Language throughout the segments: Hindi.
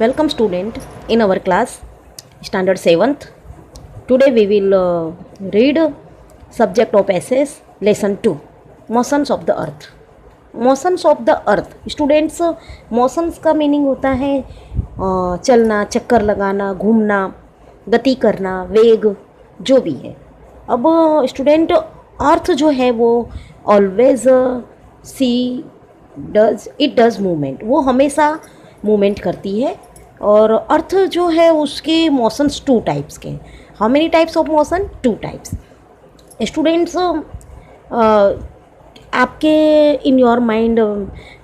Welcome student in our class standard 7th. Today we will read subject of essays lesson 2 motions of the earth. Motions of the earth students, motions का मीनिंग होता है चलना, चक्कर लगाना, घूमना, गति करना, वेग, जो भी है. अब स्टूडेंट अर्थ जो है वो ऑलवेज सी डज मूवमेंट, वो हमेशा मूवमेंट करती है. और अर्थ जो है उसके मोशंस 2 टाइप्स के हैं. How many types of motion? 2 types. Students, आपके in your mind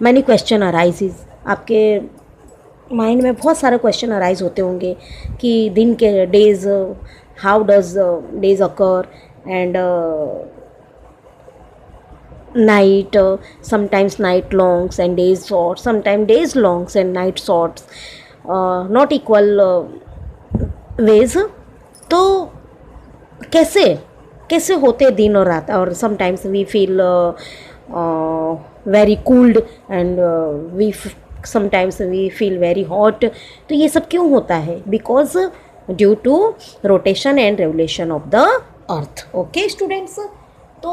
many question arises. आपके माइंड में बहुत सारे क्वेश्चन अराइज होते होंगे कि दिन के days, how does days occur and night, sometimes night longs and days shorts, sometimes days longs and night shorts, not equal ways. तो कैसे होते दिन और रात. और sometimes we feel very cooled and sometimes we feel very hot. तो ये सब क्यों होता है? Because due to rotation and revolution of the earth. Okay students, तो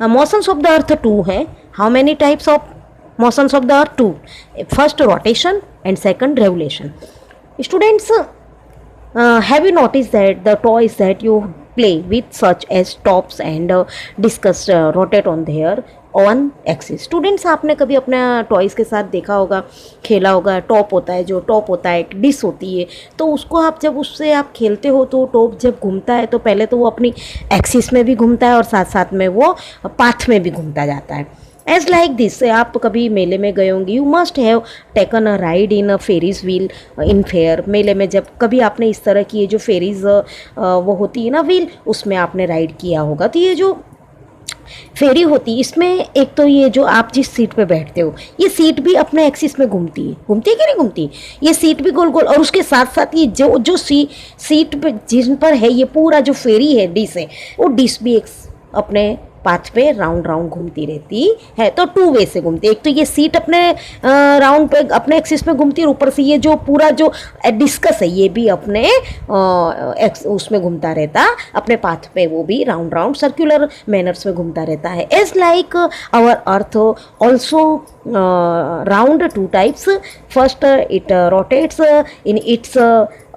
मोशंस ऑफ द अर्थ 2 है. How many types of motions of the earth? 2. First rotation and second revolution. Students, have you notice that the toys that you play with such as tops and discus rotate on their on axis. स्टूडेंट्स, आपने कभी अपना टॉयज़ के साथ देखा होगा, खेला होगा. टॉप होता है, जो टॉप होता है एक डिश होती है, तो उसको आप जब उससे आप खेलते हो तो टॉप जब घूमता है तो पहले तो वो अपनी एक्सिस में भी घूमता है और साथ साथ में वो पाथ में भी घूमता जाता है. एज लाइक दिस, आप कभी मेले में गए होंगे. You must have taken a ride in a Ferris wheel in fair. मेले में जब कभी आपने इस तरह की ये जो फेरीज वो होती है ना व्हील, उसमें आपने राइड किया होगा. तो ये जो फेरी होती है, इसमें एक तो ये जो आप जिस सीट पे बैठते हो, ये सीट भी अपने एक्सिस में घूमती है कि नहीं घूमती? ये सीट भी गोल गोल, और उसके साथ साथ ये जो सीट पे जिन पर है ये पूरा जो फेरी है, डिश है, वो डिश भी एक अपने पाथ पे राउंड राउंड घूमती रहती है. तो 2 वे से घूमती है. एक तो ये सीट अपने राउंड पे अपने एक्सिस में घूमती है, और ऊपर से ये जो पूरा जो डिस्कस है ये भी अपने उसमें घूमता रहता अपने पाथ पे, वो भी राउंड राउंड सर्कुलर मैनर्स में घूमता रहता है. As like our earth also round 2 types. First it rotates in its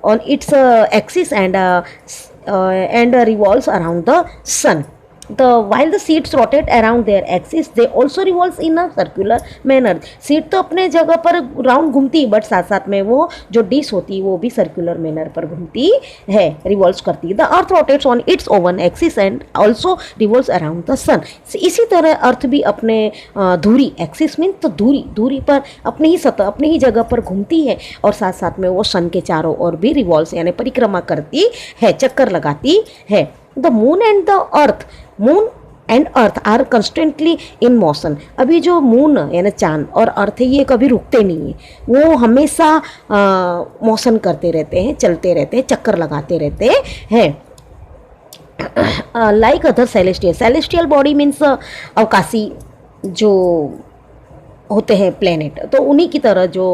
on its axis and revolves around the sun. While the seats rotate around their axis, they also revolve in a circular manner. Seat तो अपने जगह पर राउंड घूमती है, बट साथ साथ में वो जो डिश होती है वो भी सर्कुलर मैनर पर घूमती है, रिवॉल्व करती है. The earth rotates on its own axis and also revolves around the sun. इसी तरह अर्थ भी अपने धुरी, एक्सिस मीन तो धुरी पर अपनी ही सतह, अपनी ही जगह पर घूमती है, और साथ साथ में वो सन के चारों ओर भी रिवॉल्व यानी परिक्रमा करती है, चक्कर लगाती है. The moon and earth are constantly in motion. अभी जो मून यानी चांद और अर्थ है ये कभी रुकते नहीं है, वो हमेशा मोशन करते रहते हैं, चलते रहते हैं, चक्कर लगाते रहते हैं. Like other celestial body means अवकाशी जो होते हैं प्लेनेट, तो उन्हीं की तरह जो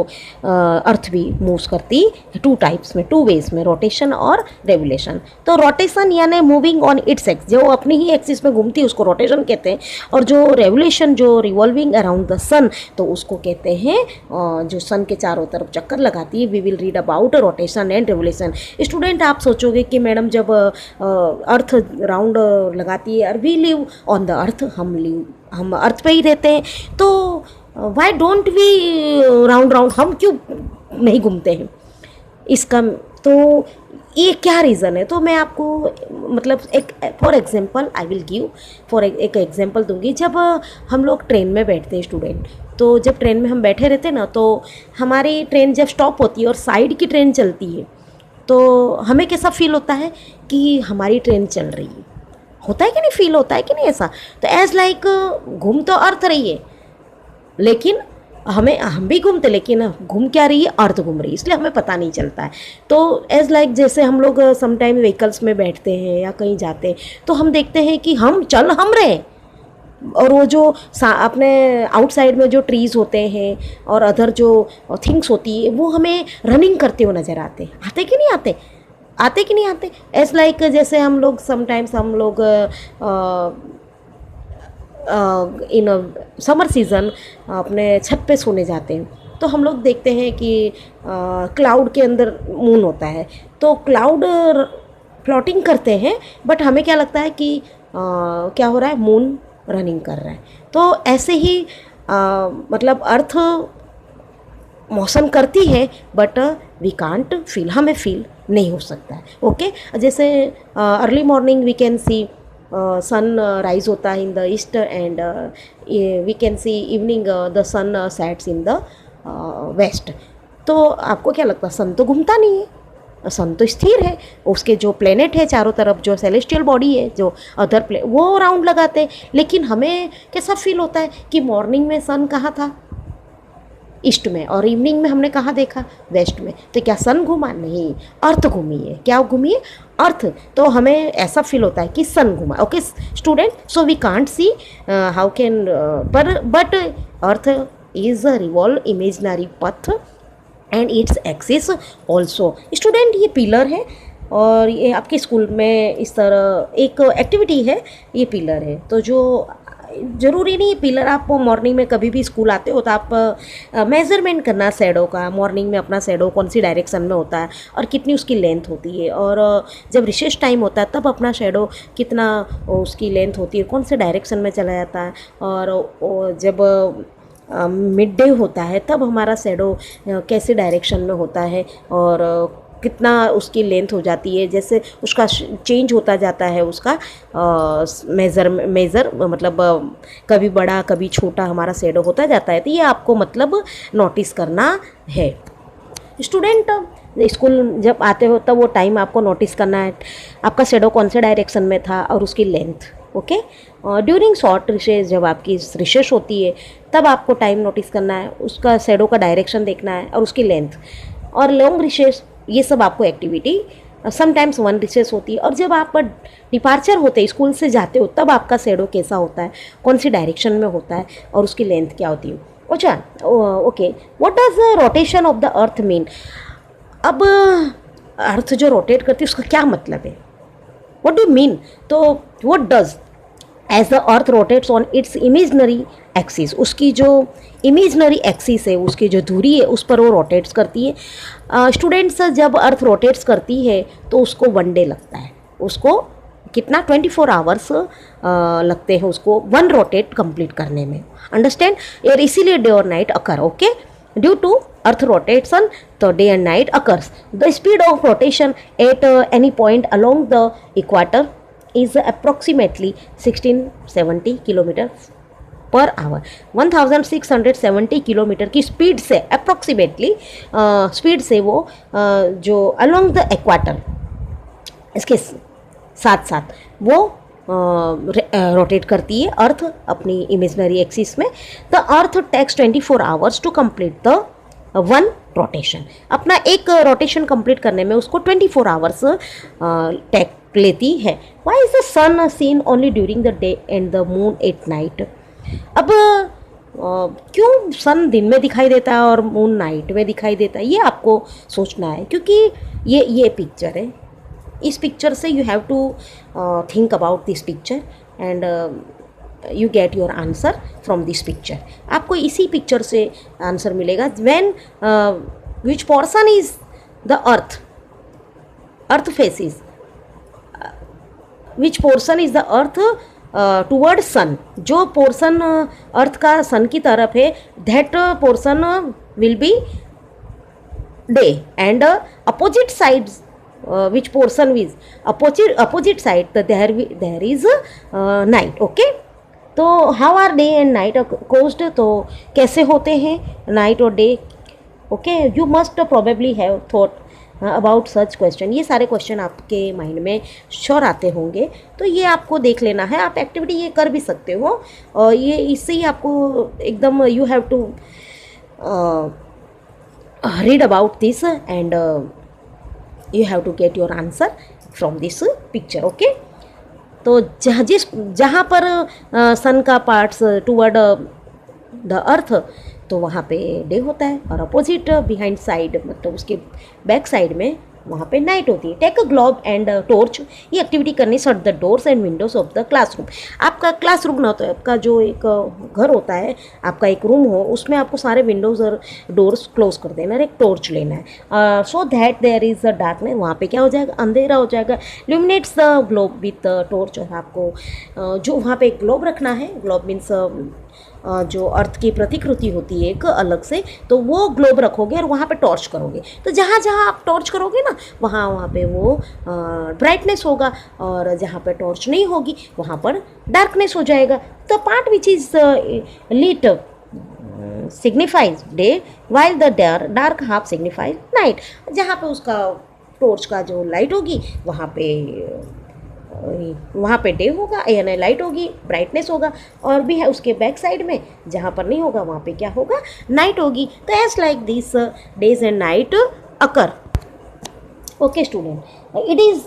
अर्थ भी मूव्स करती 2 टाइप्स में, 2 वेज में, रोटेशन और रेवोल्यूशन. तो रोटेशन यानी मूविंग ऑन इट्स एक्सिस, जो अपनी ही एक्सिस में घूमती है उसको रोटेशन कहते हैं. और जो रेवोल्यूशन, जो रिवॉल्विंग अराउंड द सन, तो उसको कहते हैं जो सन के चारों तरफ चक्कर लगाती है. We will read about rotation and revolution. Student, आप सोचोगे कि मैडम जब अर्थ राउंड लगाती है और we live on the earth, हम अर्थ पे ही रहते हैं, तो वाई डोंट वी राउंड हम क्यों नहीं घूमते हैं? इसका तो ये क्या रीज़न है? तो मैं आपको मतलब एक for example I will give एक एग्जांपल दूंगी. जब हम लोग ट्रेन में बैठते हैं स्टूडेंट, तो जब ट्रेन में हम बैठे रहते हैं ना, तो हमारी ट्रेन जब स्टॉप होती है और साइड की ट्रेन चलती है, तो हमें कैसा फील होता है कि हमारी ट्रेन चल रही है? होता है कि नहीं? फील होता है कि नहीं ऐसा? तो एज लाइक घूम तो अर्थ रही है, लेकिन हम भी घूमते, लेकिन घूम क्या रही है? अर्थ घूम रही है, इसलिए हमें पता नहीं चलता है. तो एज लाइक जैसे हम लोग समटाइम व्हीकल्स में बैठते हैं या कहीं जाते हैं, तो हम देखते हैं कि हम रहे हैं, और वो जो अपने आउटसाइड में जो ट्रीज़ होते हैं और अदर जो थिंग्स होती है वो हमें रनिंग करते हुए नज़र आते कि नहीं आते, आते कि नहीं आते। एज लाइक जैसे हम लोग समटाइम्स हम लोग इन समर सीज़न अपने छत पे सोने जाते हैं तो हम लोग देखते हैं कि क्लाउड के अंदर मून होता है, तो क्लाउड फ्लोटिंग करते हैं बट हमें क्या लगता है कि क्या हो रहा है, मून रनिंग कर रहा है। तो ऐसे ही मतलब अर्थ मौसम करती है बट वी कांट फील, हमें फील नहीं हो सकता है। ओके, जैसे early morning we can see sun rise होता है in the east and we can see evening the sun sets in the west. तो आपको क्या लगता है, सन तो घूमता नहीं है, सन तो स्थिर है, उसके जो प्लेनेट है चारों तरफ, जो सेलेस्टियल बॉडी है, जो अदर वो राउंड लगाते हैं। लेकिन हमें कैसा फील होता है कि मॉर्निंग में सन कहाँ था, ईस्ट में, और इवनिंग में हमने कहाँ देखा, वेस्ट में। तो क्या सन घूमा? नहीं, अर्थ घूमी है। क्या घूमी है? अर्थ। तो हमें ऐसा फील होता है कि सन घूमा। Okay student, so we can't see how can, but earth is a revolve imaginary path and its axis also. Student, ये पिलर है और ये आपके स्कूल में इस तरह एक एक्टिविटी है, ये पिलर है। तो जो ज़रूरी नहीं पिलर, आप मॉर्निंग में कभी भी स्कूल आते हो तो आप मेज़रमेंट करना शैडो का, मॉर्निंग में अपना शैडो कौन सी डायरेक्शन में होता है और कितनी उसकी लेंथ होती है, और जब रिसेस टाइम होता है तब अपना शैडो कितना उसकी लेंथ होती है, कौन से डायरेक्शन में चला जाता है, और जब मिड डे होता है तब हमारा शैडो कैसे डायरेक्शन में होता है और कितना उसकी लेंथ हो जाती है, जैसे उसका चेंज होता जाता है उसका मेज़र मतलब कभी बड़ा कभी छोटा हमारा शैडो होता जाता है। तो ये आपको मतलब नोटिस करना है। स्टूडेंट, स्कूल जब आते हो तब वो टाइम आपको नोटिस करना है, आपका शैडो कौन से डायरेक्शन में था और उसकी length. Okay, during short recess, जब आपकी रिसेस होती है तब आपको टाइम नोटिस करना है, उसका शैडो का डायरेक्शन देखना है और उसकी लेंथ। और लॉन्ग रिसेस, ये सब आपको एक्टिविटी समटाइम्स वन रिसेस होती है। और जब आप डिपार्चर होते हैं, स्कूल से जाते हो, तब आपका शैडो कैसा होता है, कौन सी डायरेक्शन में होता है और उसकी लेंथ क्या होती है। अच्छा, okay, what does the rotation of the earth mean. अब अर्थ जो रोटेट करती है उसका क्या मतलब है, व्हाट डू मीन। तो what does, as the earth rotates on its imaginary axis, उसकी जो इमेजनरी एक्सिस है, उसकी जो धुरी है उस पर वो रोटेट्स करती है। स्टूडेंट्स, जब अर्थ रोटेट्स करती है तो उसको 1 डे लगता है, उसको कितना 24 आवर्स लगते हैं उसको 1 रोटेट कंप्लीट करने में। अंडरस्टैंड, यार इसीलिए डे और night occur. Okay, due to earth rotation तो day and night occurs. The speed of rotation at any point along the equator is approximately 1670 kilometre per hour. 1670 kilometre की स्पीड से अप्रोक्सीमेटली स्पीड से वो जो अलोंग द इक्वाटर, इसके साथ साथ वो रोटेट करती है अर्थ अपनी इमेजनरी एक्सिस में। The earth takes 24 hours to complete the 1 rotation. अपना एक रोटेशन कंप्लीट करने में उसको 24 आवर्स टेक लेती है। Why is the sun seen only during the day and the moon at night. अब क्यों सन दिन में दिखाई देता है और मून नाइट में दिखाई देता है, ये आपको सोचना है, क्योंकि ये पिक्चर है। इस पिक्चर से you have to think about this picture and you get your answer from this picture. आपको इसी पिक्चर से आंसर मिलेगा। When which portion is the earth faces, which portion is the earth toward sun, जो पोर्सन अर्थ का सन की तरफ है, that portion will be day and opposite sides which portion was opposite side there is night. Okay, तो how are day and night caused, तो कैसे होते हैं नाइट और day. Okay, you must probably have thought about such question. ये सारे क्वेश्चन आपके माइंड में श्योर आते होंगे, तो ये आपको देख लेना है। आप एक्टिविटी ये कर भी सकते हो और ये इससे ही आपको एकदम you have to read about this and you have to get your answer from this picture. Okay, तो जहाँ पर सन का पार्ट्स टूवर्ड द अर्थ, तो वहाँ पे डे होता है, और अपोजिट बिहाइंड साइड मतलब उसके बैक साइड में वहाँ पे नाइट होती है। Take a globe and torch, ये एक्टिविटी करनी shut the doors and windows of the classroom. आपका क्लासरूम ना, तो आपका जो एक घर होता है, आपका एक रूम हो, उसमें आपको सारे विंडोज और डोर्स क्लोज कर देना है, एक टॉर्च लेना है, so that there is a darkness, वहाँ पे क्या हो जाएगा, अंधेरा हो जाएगा। Illuminates the globe with torch, और आपको जो वहाँ पे एक ग्लोब रखना है, ग्लोब मीन्स जो अर्थ की प्रतिकृति होती है एक अलग से, तो वो ग्लोब रखोगे और वहाँ पे टॉर्च करोगे, तो जहाँ जहाँ आप टॉर्च करोगे ना, वहाँ वहाँ पे वो ब्राइटनेस होगा, और जहाँ पे टॉर्च नहीं होगी वहाँ पर डार्कनेस हो जाएगा। The part which is lit signifies day while the dark half signifies night, जहाँ पे उसका टॉर्च का जो लाइट होगी वहाँ पे डे होगा, यानी लाइट होगी, ब्राइटनेस होगा, और भी है उसके बैक साइड में जहाँ पर नहीं होगा वहाँ पे क्या होगा, नाइट होगी। तो as like this days and night occur. Okay student, it is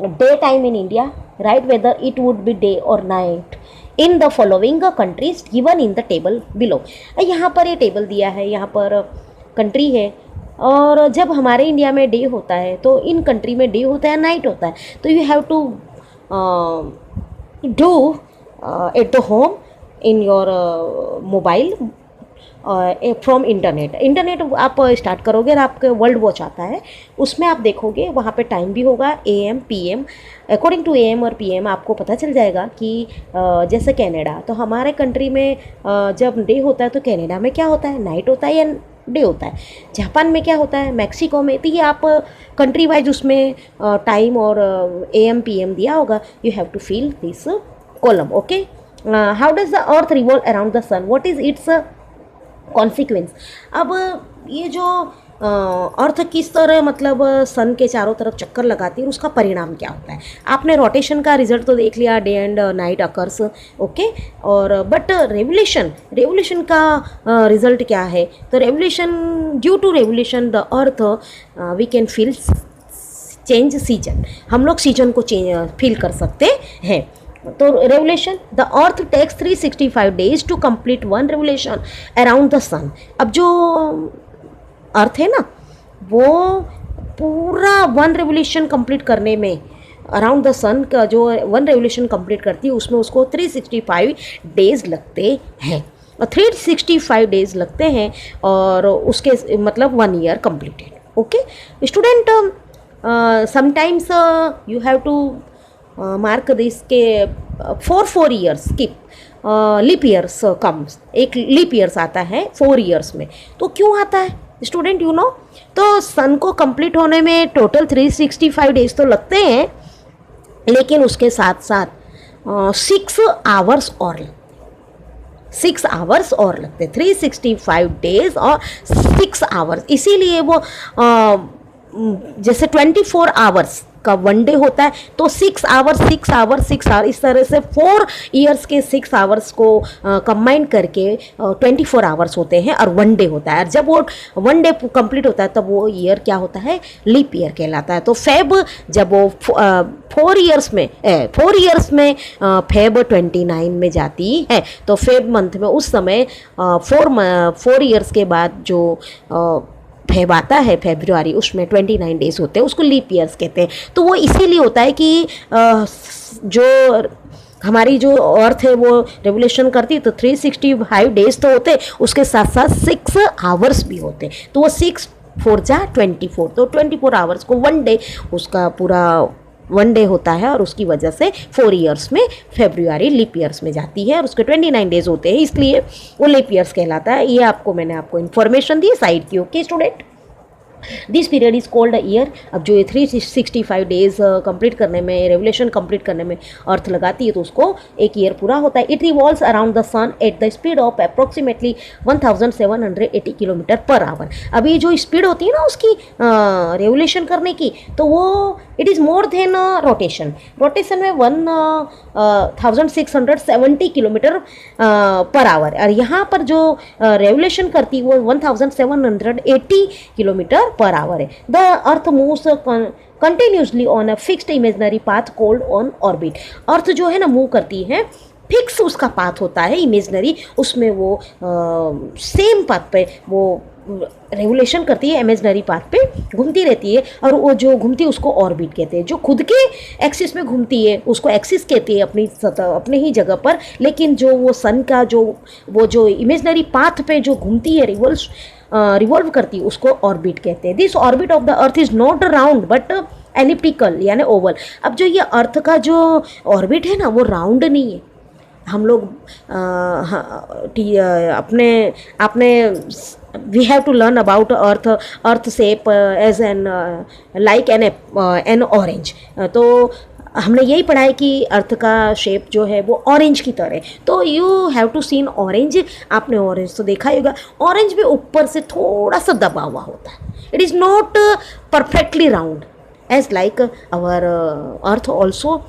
day time in India, right whether it would be day और night in the following countries given in the table below. यहाँ पर ये टेबल दिया है, यहाँ पर कंट्री है, और जब हमारे इंडिया में डे होता है तो इन कंट्री में डे होता है, नाइट होता है। तो you have to do at the home in your mobile from internet आप स्टार्ट करोगे और आपके वर्ल्ड वॉच आता है, उसमें आप देखोगे वहाँ पे टाइम भी होगा AM PM, according to AM और PM आपको पता चल जाएगा कि जैसे कनाडा, तो हमारे कंट्री में जब डे होता है तो कनाडा में क्या होता है, नाइट होता है या डे होता है। जापान में क्या होता है, मैक्सिको में, तो ये आप कंट्री वाइज उसमें टाइम और AM PM दिया होगा। You have to fill this column. Okay, how does the earth revolve around the sun, what is its consequence. अब ये जो अर्थ किस तरह मतलब सन के चारों तरफ चक्कर लगाती है, उसका परिणाम क्या होता है। आपने रोटेशन का रिजल्ट तो देख लिया, day and night occurs, okay, और बट रेवोल्यूशन का रिजल्ट क्या है। तो revolution, due to revolution the earth we can feel change season, हम लोग सीजन को फील कर सकते हैं। तो revolution, the earth takes 365 days to complete one revolution around the sun. अब जो अर्थ है ना, वो पूरा वन रेवोल्यूशन कंप्लीट करने में, अराउंड द सन का जो वन रेवोल्यूशन कंप्लीट करती है उसमें उसको 365 डेज लगते हैं, और 365 डेज लगते हैं, और उसके मतलब 1 year completed. Okay student, sometimes you have to mark this के 4 years skip leap years comes, एक लीप ईयर्स आता है 4 ईयर्स में। तो क्यों आता है स्टूडेंट, यू नो, तो सन को कंप्लीट होने में टोटल 365 डेज तो लगते हैं, लेकिन उसके साथ साथ 6 आवर्स और लगते हैं। 365 डेज और 6 आवर्स, इसीलिए वो जैसे 24 आवर्स का वन डे होता है, तो 6 आवर्स इस तरह से 4 ईयर्स के 6 आवर्स को कंबाइन करके 24 आवर्स होते हैं और वन डे होता है। और जब वो वन डे कंप्लीट होता है तब वो ईयर क्या होता है, लीप ईयर कहलाता है। तो फेब जब वो 4 ईयर्स में फेब 29 में जाती है, तो फेब मंथ में उस समय 4 ईयर्स के बाद जो फेब आता है फरवरी, उसमें 29 डेज होते हैं, उसको लीप ईयर्स कहते हैं। तो वो इसीलिए होता है कि जो हमारी जो अर्थ है वो रेवोल्यूशन करती है, तो 365 डेज तो होते, उसके साथ साथ 6 आवर्स भी होते, तो वो 6 4 जा 24, तो 24 आवर्स को वन डे, उसका पूरा वन डे होता है, और उसकी वजह से 4 ईयर्स में फरवरी लीप ईयर्स में जाती है, और उसके 29 डेज होते हैं, इसलिए वो लीप ईयर्स कहलाता है। ये मैंने आपको इन्फॉर्मेशन दी साइड की। Okay student, this period is called a year. अब जो ये 365 डेज कंप्लीट करने में, रेवोल्यूशन कंप्लीट करने में अर्थ लगाती है, तो उसको एक ईयर पूरा होता है। It revolves around the sun at the speed of approximately 1780 kilometre per hour. अभी जो स्पीड होती है ना उसकी रेवोल्यूशन करने की, तो वो it is more than rotation. Rotation में 1670 किलोमीटर पर आवर, और यहाँ पर जो रेवोल्यूशन करती है वो 1780 किलोमीटर पर आवर है। The earth moves continuously on a fixed imaginary path called on orbit. Earth जो है ना मूव करती है, फिक्स उसका पाथ होता है इमेजनरी, उसमें वो सेम पाथ पे वो रेवोल्यूशन करती है, इमेजनरी पाथ पे घूमती रहती है, और वो जो घूमती है उसको ऑर्बिट कहते हैं। जो खुद के एक्सिस में घूमती है उसको एक्सिस कहते हैं, अपनी सतह अपने ही जगह पर, लेकिन जो वो सन का जो इमेजनरी पाथ पे जो घूमती है, रिवॉल्व करती है, उसको ऑर्बिट कहते हैं। This orbit of the earth is not round but elliptical यानी ओवल। अब जो ये अर्थ का जो ऑर्बिट है ना वो राउंड नहीं है। हम लोग अपने we have to learn about earth shape as an like an orange. तो हमने यही पढ़ा है कि अर्थ का शेप जो है वो ऑरेंज की तरह है। तो you have to seen orange. आपने ऑरेंज तो देखा ही होगा। ऑरेंज भी ऊपर से थोड़ा सा दबा हुआ होता है। It is not perfectly round as like our earth also.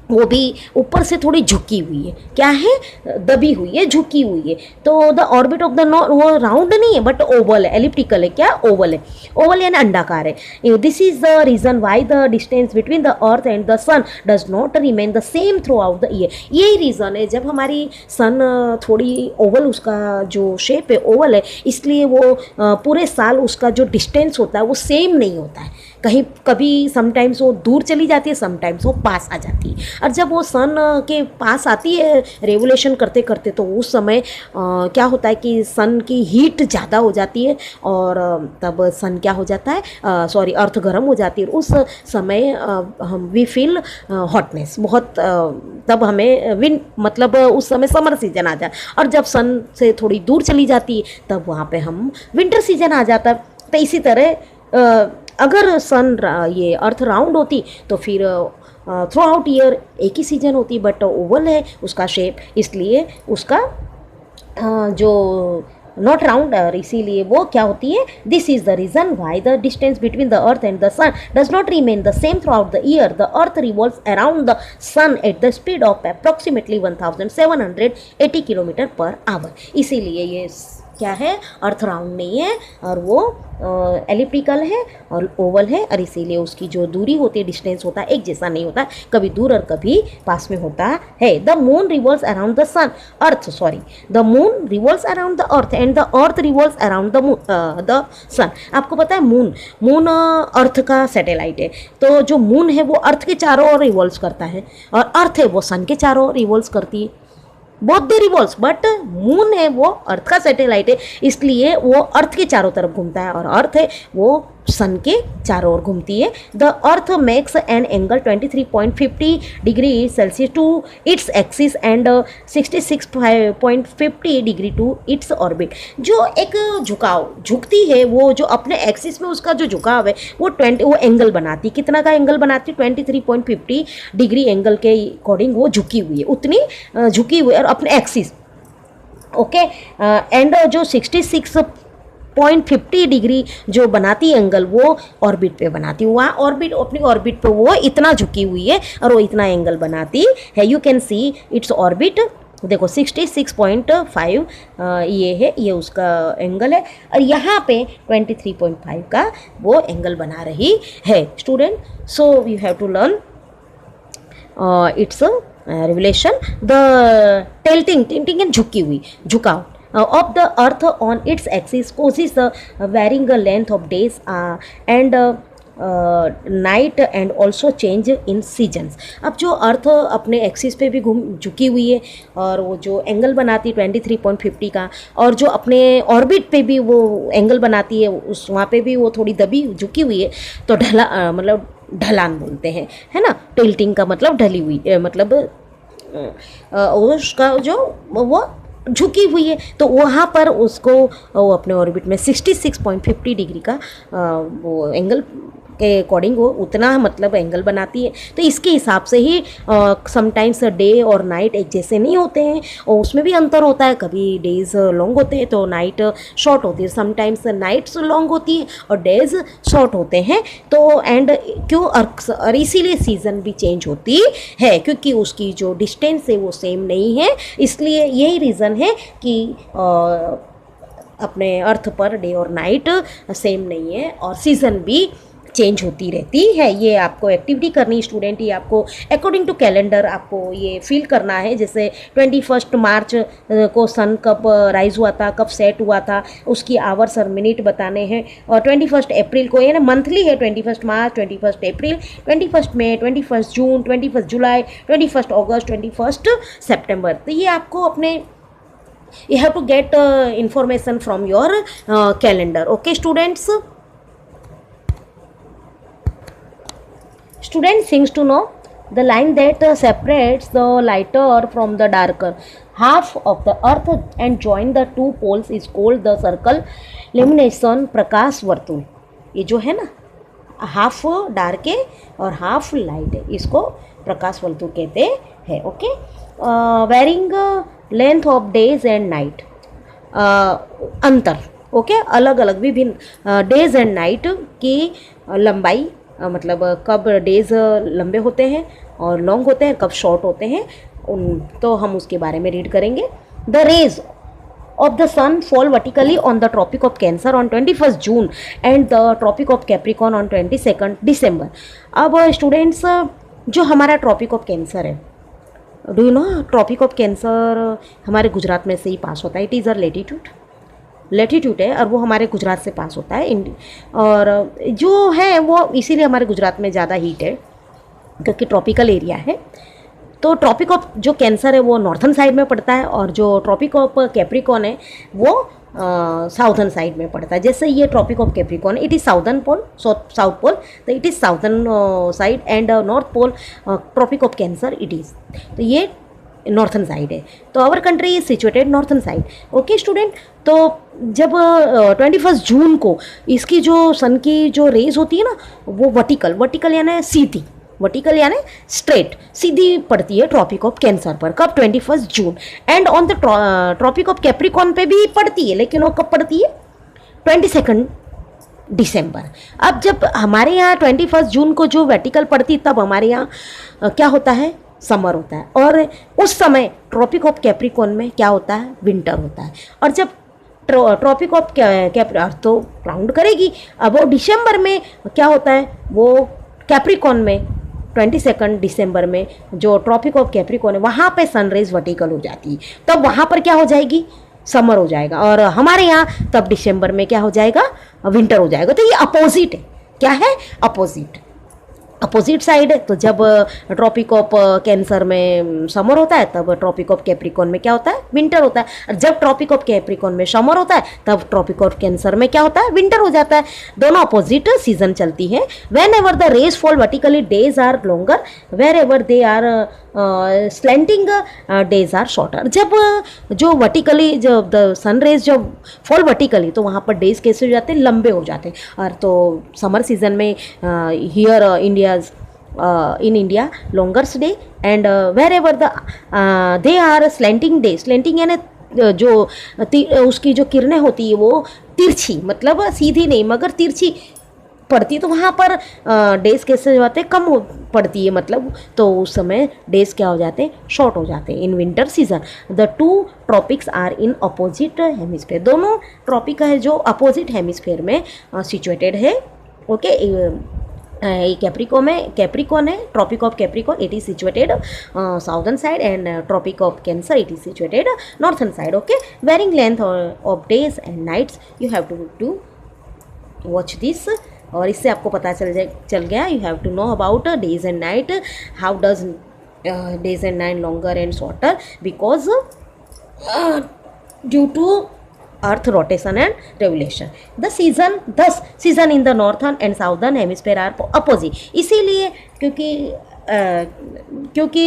वो भी ऊपर से थोड़ी झुकी हुई है, क्या है, दबी हुई है, झुकी हुई है। तो द ऑर्बिट ऑफ द वो राउंड नहीं है बट ओवल है, एलिप्टिकल है, क्या ओवल है, ओवल यानी अंडाकार है। This is the reason why the distance between the earth and the sun does not remain the same throughout the year. यही रीज़न है, जब हमारी सन थोड़ी ओवल, उसका जो शेप है ओवल है, इसलिए वो पूरे साल उसका जो डिस्टेंस होता है वो सेम नहीं होता है। कहीं कभी समटाइम्स वो दूर चली जाती है, समटाइम्स वो पास आ जाती है। और जब वो सन के पास आती है रेवोल्यूशन करते करते, तो उस समय क्या होता है कि सन की हीट ज़्यादा हो जाती है, और तब सन क्या हो जाता है, अर्थ गर्म हो जाती है। उस समय हम वी फील हॉटनेस बहुत, तब हमें मतलब उस समय समर सीजन आ जाए, और जब सन से थोड़ी दूर चली जाती है तब वहाँ पे हम विंटर सीजन आ जाता है। तो इसी तरह अगर सन ये अर्थ राउंड होती तो फिर थ्रू आउट ईयर एक ही सीजन होती, बट ओवल है उसका शेप, इसलिए उसका जो नॉट राउंड, इसीलिए वो क्या होती है। This is the reason why the distance between the earth and the sun does not remain the same throughout the year. The earth revolves around the sun at the speed of approximately 1780 kilometre per hour. इसीलिए ये क्या है, अर्थ राउंड नहीं है, और वो एलिप्टिकल है और ओवल है, और इसीलिए उसकी जो दूरी होती है, डिस्टेंस होता है, एक जैसा नहीं होता, कभी दूर और कभी पास में होता है। The moon revolves around the sun, the moon revolves around the earth and the earth revolves around the sun. आपको पता है मून अर्थ का सैटेलाइट है, तो जो मून है वो अर्थ के चारों ओर रिवॉल्व करता है, और अर्थ है वो सन के चारों ओर रिवॉल्व करती है। Both the revolves, but moon है वो अर्थ का सैटेलाइट है, इसलिए वो अर्थ के चारों तरफ घूमता है, और अर्थ है वो सन के चारों ओर घूमती है। The earth makes an angle 23.50 degree Celsius to its axis and 66.50 degree to its orbit. जो एक झुकती है, वो जो अपने एक्सिस में उसका जो झुकाव है वो एंगल बनाती, कितना का एंगल बनाती, 23.50 डिग्री एंगल के अकॉर्डिंग वो झुकी हुई है, उतनी झुकी हुई है, और अपने एक्सिस ओके। एंड जो 66.50 डिग्री जो बनाती एंगल वो ऑर्बिट पे बनाती, वहाँ अपनी ऑर्बिट पे वो इतना झुकी हुई है और वो इतना एंगल बनाती है। You can see its orbit, देखो 66.5 ये है, ये उसका एंगल है, और यहाँ पे 23.5 का वो एंगल बना रही है। Student, so you have to learn its revolution, the tilting and झुकी हुई, झुकाव of the earth on its axis causes the varying length of days and night and also change in seasons. अब जो अर्थ अपने एक्सिस पे भी झुकी हुई है, और वो जो एंगल बनाती 23.50 का, और जो अपने ऑर्बिट पे भी वो एंगल बनाती है, उस वहाँ पे भी वो थोड़ी दबी झुकी हुई है, तो मतलब ढलान बोलते हैं, है ना। टिल्टिंग का मतलब ढली हुई, मतलब उसका जो वो झुकी हुई है, तो वहाँ पर उसको वो अपने ऑर्बिट में 66.50 डिग्री का वो एंगल के अकॉर्डिंग वो उतना मतलब एंगल बनाती है। तो इसके हिसाब से ही समटाइम्स डे और नाइट एक जैसे नहीं होते हैं और उसमें भी अंतर होता है। कभी डेज लॉन्ग होते हैं तो नाइट शॉर्ट होती है, समटाइम्स नाइट्स लॉन्ग होती है और डेज शॉर्ट होते हैं। तो एंड क्यों, और इसीलिए सीज़न भी चेंज होती है क्योंकि उसकी जो डिस्टेंस है वो सेम नहीं है। इसलिए यही रीज़न है कि अपने अर्थ पर डे और नाइट सेम नहीं है और सीज़न भी चेंज होती रहती है। ये आपको एक्टिविटी करनी स्टूडेंट, ये आपको अकॉर्डिंग टू कैलेंडर आपको ये फील करना है। जैसे 21 मार्च को सन कब राइज हुआ था, कब सेट हुआ था, उसकी आवर्स और मिनट बताने हैं। और 21 अप्रैल को, ये ना मंथली है, 21 मार्च, 21 अप्रैल, 21 मई, 21 जून, 21 जुलाई, 21 अगस्त, 21 सितंबर। तो ये आपको अपने you have to get information from your calendar. Okay students, student seems to know the line that separates the lighter from the darker half of the earth and join the two poles is called the circle illumination, प्रकाश वर्तुल। ये जो है ना, हाफ डार्क है और हाफ लाइट है, इसको प्रकाश वर्तुल कहते हैं। Okay, varying length of days and night, अंतर, ओके, अलग अलग विभिन्न डेज एंड नाइट की लंबाई, मतलब कब डेज लंबे होते हैं और लॉन्ग होते हैं, कब शॉर्ट होते हैं, तो हम उसके बारे में रीड करेंगे। The rays of the sun fall vertically on the Tropic of Cancer on 21st June and the Tropic of Capricorn on 22nd December। अब स्टूडेंट्स, जो हमारा ट्रॉपिक ऑफ कैंसर है, do you know tropic of cancer हमारे गुजरात में से ही पास होता है। इट इज़ अ लेटीट्यूड है और वो हमारे गुजरात से पास होता है। और जो है वो इसीलिए हमारे गुजरात में ज़्यादा हीट है क्योंकि ट्रॉपिकल एरिया है। तो ट्रॉपिक ऑफ जो कैंसर है वो नॉर्थन साइड में पड़ता है और जो ट्रॉपिक ऑफ कैप्रिकॉन है वो साउथर्न साइड में पड़ता है। जैसे ये Tropic of Capricorn, it is southern pole, south pole, तो it is southern side and north pole Tropic of cancer it is, तो ये नॉर्थन साइड है। तो our country is situated northern side. Okay student, तो जब 21 जून को इसकी जो सन की जो रेज होती है ना, वो वर्टिकल यानी सीधी, वर्टिकल यानी स्ट्रेट, सीधी पड़ती है ट्रॉपिक ऑफ कैंसर पर। कब? 21 जून। And on the tropic of Capricorn पे भी पड़ती है, लेकिन वो कब पड़ती है? 22 दिसंबर। अब जब हमारे यहाँ 21 जून को जो वर्टिकल पड़ती, तब हमारे यहाँ क्या होता है? समर होता है। और उस समय ट्रॉपिक ऑफ कैप्रिकॉन में क्या होता है? विंटर होता है। और जब ट्रॉपिक ऑफ अर्थ तो राउंड करेगी, अब वो दिसंबर में क्या होता है? वो कैप्रिकॉन में 22 दिसंबर में जो ट्रॉपिक ऑफ कैप्रिकॉन है वहाँ पे सनराइज वर्टिकल हो जाती है, तब वहाँ पर क्या हो जाएगी? समर हो जाएगा। और हमारे यहाँ तब दिसंबर में क्या हो जाएगा? विंटर हो जाएगा। तो ये अपोजिट है। क्या है? अपोजिट साइड है। तो जब ट्रॉपिक ऑफ कैंसर में समर होता है, तब ट्रॉपिक ऑफ कैप्रिकॉन में क्या होता है? विंटर होता है। और जब ट्रॉपिक ऑफ कैप्रिकॉन में समर होता है, तब ट्रॉपिक ऑफ कैंसर में क्या होता है? विंटर हो जाता है। दोनों अपोजिट सीजन चलती है। Whenever the rays fall vertically days are longer, wherever they are slanting days are shorter. जब जो वर्टिकली जब द सन रेज जब फॉल वर्टिकली, तो वहाँ पर डेज कैसे हो जाते हैं? लंबे हो जाते हैं। और तो समर सीजन में here in India longest day and wherever they are slanting day, slanting यानी जो उसकी जो किरणें होती है वो तिरछी, मतलब सीधी नहीं मगर तिरछी पड़ती है, तो वहाँ पर डेज कैसे हो जाते हैं? कम पड़ती है, मतलब तो उस समय डेज क्या हो जाते हैं? शॉर्ट हो जाते हैं। In winter season the two tropics are in opposite hemisphere. दोनों ट्रॉपिक है जो अपोजिट हेमिस्फेयर में सिचुएटेड है। ओके, कैप्रिकॉन है, tropic of Capricorn it is situated southern side and tropic of cancer it is situated northern side. Okay, varying length of days and nights you have to watch this. और इससे आपको पता चल गया, you have to know about days and night, how does days and night longer and shorter, because due to earth rotation and revolution. thus season in the northern and southern hemisphere are opposite। इसीलिए क्योंकि क्योंकि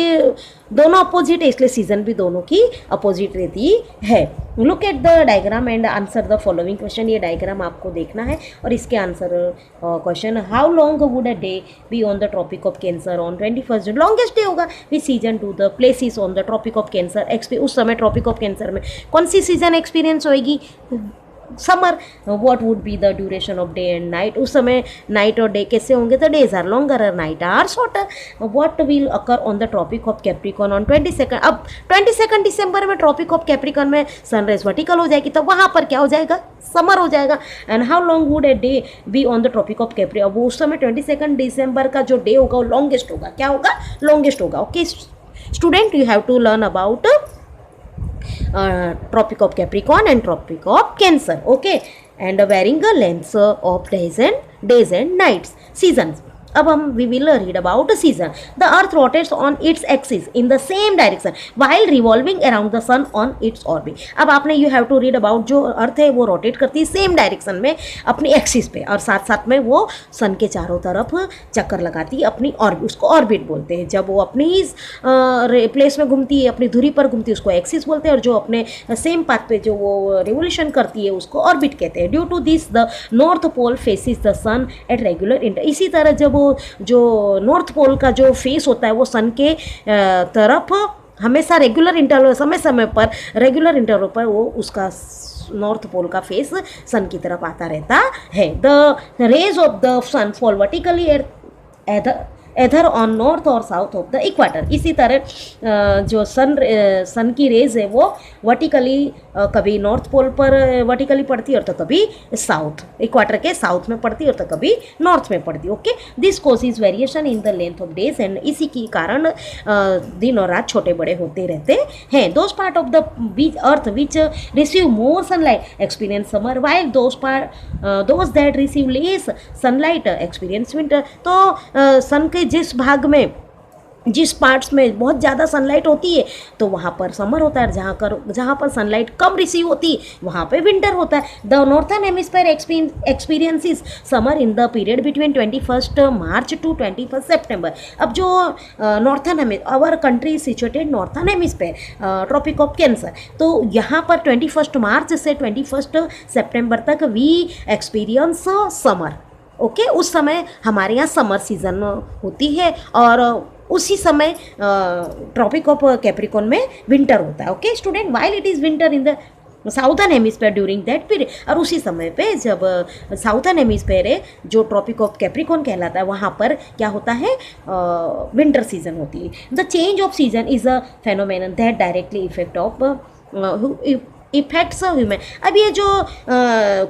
दोनों अपोजिट है इसलिए सीजन भी दोनों की अपोजिट रहती है। Look at the diagram and answer the following question. ये डायग्राम आपको देखना है और इसके answer question. How long would a day be on the tropic of Cancer on 21 June? Longest day होगा। Which season to the places on the tropic of Cancer? उस समय ट्रॉपिक ऑफ कैंसर में कौन सी सीजन एक्सपीरियंस होएगी? Summer. What would be the duration of day and night? उस समय नाइट और डे कैसे होंगे? द डेज आर लॉन्गर और night are shorter. What will occur on the tropic of Capricorn on 22? अब 22 दिसंबर में ट्रॉपिक ऑफ कैप्रिकॉन में सनराइज वर्टिकल हो जाएगी, तो वहाँ पर क्या हो जाएगा? समर हो जाएगा। And how long would a day be on the tropic of Capri? अब उस समय 22 दिसंबर का जो डे होगा वो लॉन्गेस्ट होगा। क्या होगा? लॉन्गेस्ट होगा। Okay student, you have to learn about Tropic of Capricorn and Tropic of Cancer. Okay, and varying the lengths of days and nights, seasons. अब हम we will read about season. The earth rotates on its axis in the same direction while revolving around the sun on its orbit. अब आपने you have to read about जो अर्थ है वो रोटेट करती है सेम डायरेक्शन में अपनी एक्सिस पे, और साथ साथ में वो सन के चारों तरफ चक्कर लगाती है अपनी ऑर्बिट, उसको ऑर्बिट बोलते हैं. जब वो अपनी प्लेस में घूमती है, अपनी धुरी पर घूमती है, उसको एक्सिस बोलते हैं, और जो अपने सेम पाथ पे जो वो रिवोल्यूशन करती है उसको ऑर्बिट कहते हैं. Due to this the north pole faces the sun at regular interval. इसी तरह जब जो नॉर्थ पोल का जो फेस होता है वो सन के तरफ हमेशा रेगुलर इंटरवल, समय समय पर रेगुलर इंटरवल पर वो उसका नॉर्थ पोल का फेस सन की तरफ आता रहता है. The rays of the sun fall vertically either on north और साउथ ऑफ द इक्वाटर. इसी तरह जो सन की रेज है वो वर्टिकली कभी नॉर्थ पोल पर वर्टिकली पड़ती है और तो कभी साउथ इक्वाटर के साउथ में पड़ती है और तो कभी नॉर्थ में पड़ती है. Okay, this causes variation in the length of days and इसी के कारण दिन और रात छोटे बड़े होते रहते हैं. Those part of the earth which receive more sunlight experience summer while those that receive less sunlight experience winter. तो सन के जिस भाग में जिस पार्ट्स में बहुत ज़्यादा सनलाइट होती है तो वहाँ पर समर होता है, जहाँ पर सनलाइट कम रिसीव होती है वहाँ पे विंटर होता है. The northern hemisphere experiences summer in the period between 21 March to 21 September. अब जो northern our country situated northern hemisphere tropic of cancer, तो यहाँ पर 21 मार्च से 21 सितंबर तक वी एक्सपीरियंस समर. ओके, उस समय हमारे यहाँ समर सीजन होती है और उसी समय ट्रॉपिक ऑफ कैप्रिकॉन में विंटर होता है. Okay student, while it is winter in the southern hemisphere during that period. और उसी समय पे जब साउथर्न हेमिस्फीयर है जो ट्रॉपिक ऑफ कैप्रिकॉन कहलाता है वहाँ पर क्या होता है? विंटर सीजन होती है. The change off season is a phenomenon that directly effect of effects human. अब ये जो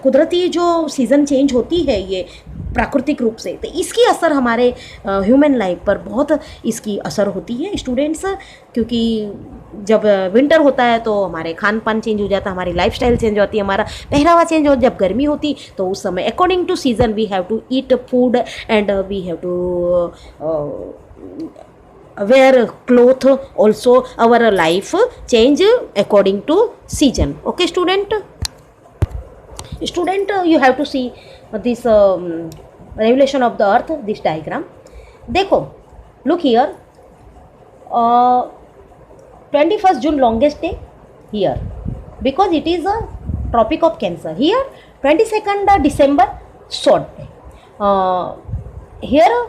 कुदरती जो सीज़न चेंज होती है ये प्राकृतिक रूप से, तो इसकी असर हमारे ह्यूमन लाइफ पर बहुत इसकी असर होती है स्टूडेंट्स. क्योंकि जब विंटर होता है तो हमारे खान पान चेंज हो जाता है, हमारी लाइफस्टाइल चेंज होती है, हमारा पहनावा चेंज हो. जब गर्मी होती तो उस समय according to season we have to eat food and we have to wear cloth also. Our life change according to season. Okay student, you have to see this revolution of the earth, this diagram. देखो, look here, 21st June longest day here because it is a tropic of cancer. Here 22nd December short day here.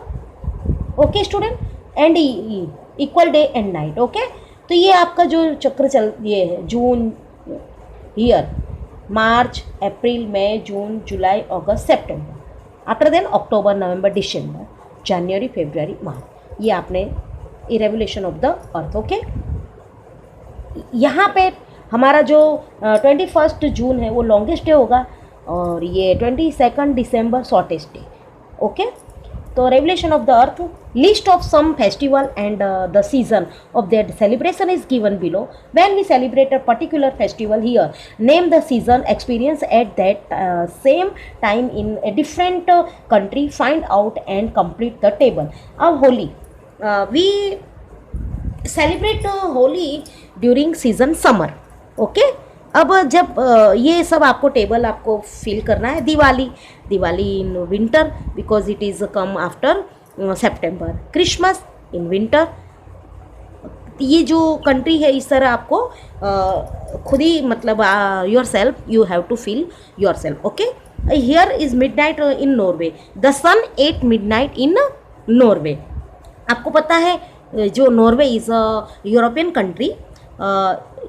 Okay student, and equal day and night. Okay, तो ये आपका जो चक्र ये है जून ईयर, मार्च, अप्रैल, मई, जून, जुलाई, अगस्त, सितंबर. आफ्टर देन अक्टूबर, नवंबर, दिसंबर, जनवरी, फरवरी, मार्च. ये आपने revolution of the earth. Okay, यहाँ पे हमारा जो 21 जून है वो लॉन्गेस्ट डे होगा और ये 22 दिसंबर शॉर्टेस्ट डे. ओके, तो revolution of the earth, list of some festival and the season of their celebration is given below. When we celebrate a particular festival here, name the season experience at that same time in a different country. Find out and complete the table. Of Holi, we celebrate Holi during season summer. Okay, अब जब ये सब आपको टेबल आपको फिल करना है. Diwali in winter because it is come after September. Christmas in winter. ये जो कंट्री है इस तरह आपको खुद ही मतलब yourself you have to feel yourself. Okay, here is midnight in Norway, the sun at midnight in Norway. आपको पता है जो नॉर्वे इज़ यूरोपियन कंट्री,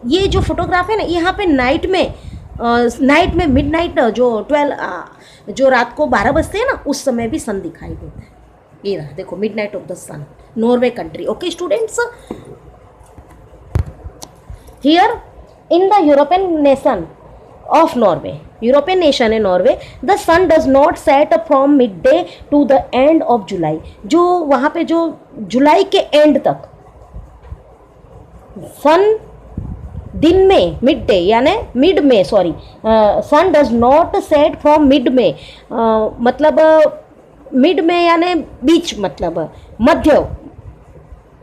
ये जो फोटोग्राफ है ना यहाँ पे नाइट में मिडनाइट जो 12 जो रात को 12 बजते हैं ना उस समय भी सन दिखाई देता है। ये रहा देखो midnight of the sun, Norway country. Okay students, here in the European nation of Norway, European nation है Norway, the sun does not set from midday to the end of July. जो वहाँ पे जो जुलाई के एंड तक सन दिन में मिड डे यानी मिड में sorry sun does not set from mid में, मतलब मिड में यानी बीच, मतलब मध्य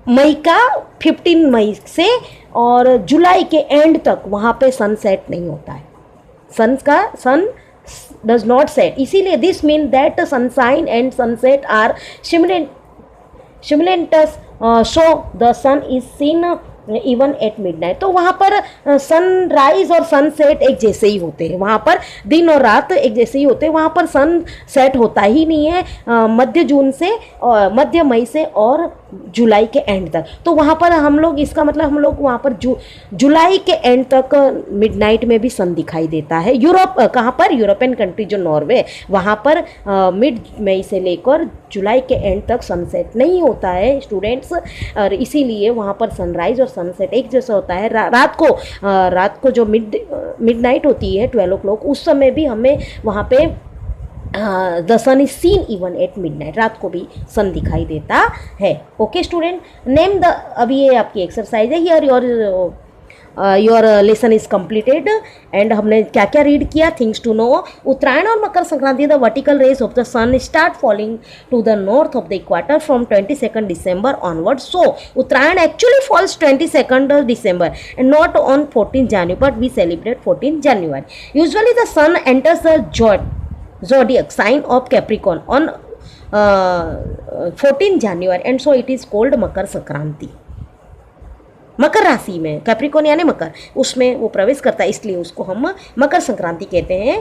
मई का 15 मई से और जुलाई के एंड तक वहाँ पे सनसेट नहीं होता है। सन डज नॉट सेट, इसीलिए this mean that sunshine and sunset are simultaneous, so the sun is seen even at midnight. तो वहाँ पर सनराइज और सनसेट एक जैसे ही होते हैं, वहाँ पर दिन और रात एक जैसे ही होते हैं। वहाँ पर सन सेट होता ही नहीं है मध्य मई से और जुलाई के एंड तक। तो वहाँ पर हम लोग इसका मतलब हम लोग वहाँ पर जुलाई के एंड तक मिडनाइट में भी सन दिखाई देता है। यूरोप कहाँ पर, यूरोपियन कंट्री जो नॉर्वे, वहाँ पर मिड मई से लेकर जुलाई के एंड तक सनसेट नहीं होता है स्टूडेंट्स, और इसीलिए वहाँ पर सनराइज और सनसेट एक जैसा होता है। रात को जो मिडनाइट होती है 12 o'clock, उस समय भी हमें वहाँ पे the sun is seen even at midnight, रात को भी सन दिखाई देता है। ओके स्टूडेंट, नेम द, अभी ये आपकी एक्सरसाइज है। Here your lesson is completed and हमने क्या क्या रीड किया, थिंग्स टू नो। उत्तरायण और Makar Sankranti, the vertical rays of the sun start falling to the north of the equator from 22 December onward. So Uttarayan actually falls 22 December and not on 14 January, but we celebrate 14 January. Usually the sun enters the zodiac sign of Capricorn on 14 January and so it is called Makar Sankranti. मकर राशि में कैप्रिकॉन यानी मकर, उसमें वो प्रवेश करता है, इसलिए उसको हम मकर संक्रांति कहते हैं।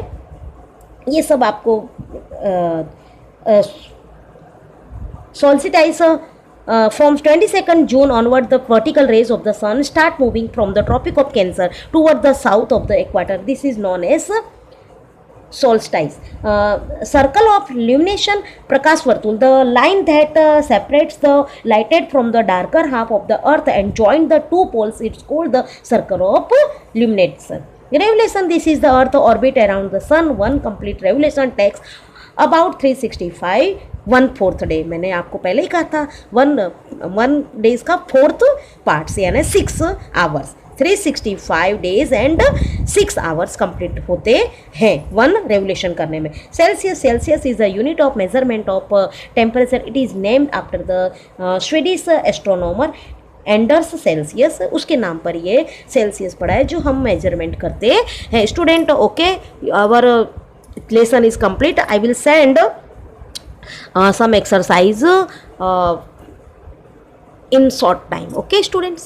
ये सब आपको solstice from 22 June onward, the vertical rays of the sun start moving from the Tropic of Cancer toward the south of the equator. This is known as solstice. Circle of illumination, prakash vartul, the line that separates the lighted from the darker half of the earth and join the two poles, it's called the circle of illumination. Revolution, this is the earth orbit around the sun. One complete revolution takes about 365 1/4 day. मैंने आपको पहले ही कहा था वन डेज का 4th पार्ट यानी 6 hours, 365 days and 6 hours complete होते हैं वन रेवोल्यूशन करने में। Celsius is a unit of measurement of temperature. It is named after the Swedish astronomer Anders Celsius, उसके नाम पर ये सेल्सियस पड़ा है जो हम मेजरमेंट करते हैं। Student, okay, our lesson is complete. I will send some exercise in short time. Okay students.